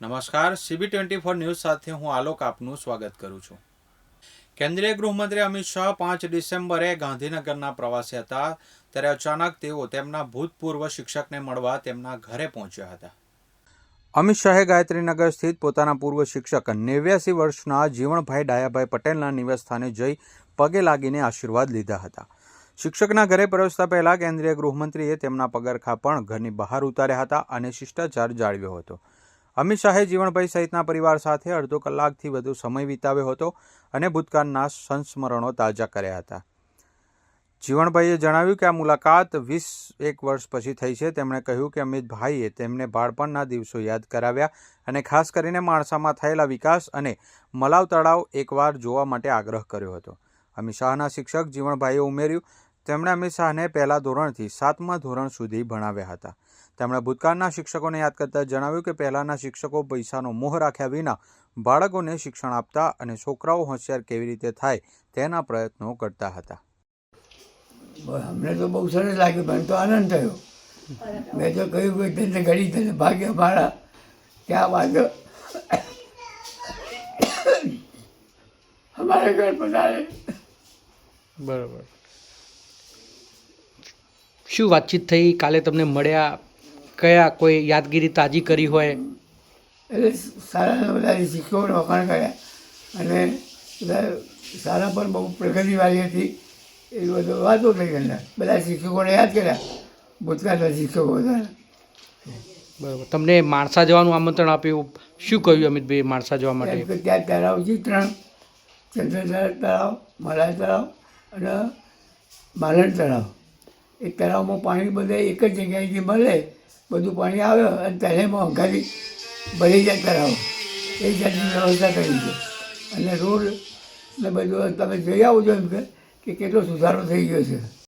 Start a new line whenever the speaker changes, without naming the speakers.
નમસ્કાર, CB24 news સાથે હું આલોક આપનું સ્વાગત કરું છું. કેન્દ્રીય ગૃહમંત્રી અમિત શાહ 5 ડિસેમ્બરે ગાંધીનગરના પ્રવાસે હતા ત્યારે અચાનક તેઓ તેમના ભૂતપૂર્વ શિક્ષકને મળવા તેમના ઘરે પહોંચ્યા હતા. અમિત શાહે ગાયત્રીનગર સ્થિત પોતાના પૂર્વ શિક્ષક 89 વર્ષના જીવણભાઈ ડાયાભાઈ પટેલના નિવાસસ્થાને જઈ પગે લાગીને આશીર્વાદ લીધા હતા. શિક્ષકના ઘરે પ્રવેશતા પહેલા કેન્દ્રીય ગૃહમંત્રીએ તેમના પગરખાં પણ ઘરની બહાર ઉતાર્યા હતા અને શિષ્ટાચાર જાળવ્યો હતો. અમિત શાહે જીવણભાઈ સહિતના પરિવાર સાથે અડધો કલાકથી વધુ સમય વિતાવ્યો હતો અને ભૂતકાળના સંસ્મરણો તાજા કર્યા હતા. જીવણભાઈએ જણાવ્યું કે આ મુલાકાત 21 વર્ષ પછી થઈ છે. તેમણે કહ્યું કે અમિતભાઈએ તેમને બાળપણના દિવસો યાદ કરાવ્યા અને ખાસ કરીને માણસામાં થયેલા વિકાસ અને મલાવ તળાવ એકવાર જોવા માટે આગ્રહ કર્યો હતો. અમિત શાહના શિક્ષક જીવણભાઈએ ઉમેર્યું, તેમણે અમિત શાહને પહેલા ધોરણથી 7મા ધોરણ સુધી ભણાવ્યા હતા. તેમણે ભૂતકાળના શિક્ષકોને યાદ કરતા જણાવ્યું કે પહેલાંના શિક્ષકો પૈસાનો મોહ રાખ્યા વિના બાળકોને શિક્ષણ આપતા અને છોકરાઓ હોશિયાર કેવી રીતે થાય તેના પ્રયત્નો કરતા હતા.
અમને તો બહુ સરસ લાગ્યું, મને તો આનંદ થયો. મેં તો કહ્યું કે તને ઘડી તને ભાગ્ય મારા ક્યાં વાત અમારે ઘર પધારે.
બરાબર. શું વાતચીત થઈ? કાલે તમને મળ્યા, કયા કોઈ યાદગીરી તાજી કરી હોય?
એટલે સારા બધા શિક્ષકોને વખાણ કર્યા અને બધા સારા પણ બહુ પ્રગતિવાળી હતી એ બધું વાતો થઈ ગઈ. બધા શિક્ષકોને યાદ કર્યા, ભૂતકાળના શિક્ષકો હતા.
બરાબર. તમને માણસા જવાનું આમંત્રણ આપ્યું, શું કહ્યું અમિતભાઈ માણસા જવા માટે?
કે ત્યાં તળાવ છે 3, ચંદ્ર તળાવ, મલાઈ તળાવ અને માલણ તળાવ. એ તળાવમાં પાણી બધે એક જ જગ્યાએથી મળે, બધું પાણી આવે અને તળેમાં અંગારી ભરી જાય તળાવ. એ જાતની વ્યવસ્થા કરી છે અને રોડ ને બધું તમે જોઈ આવો છો એમ કે કેટલો સુધારો થઈ ગયો છે.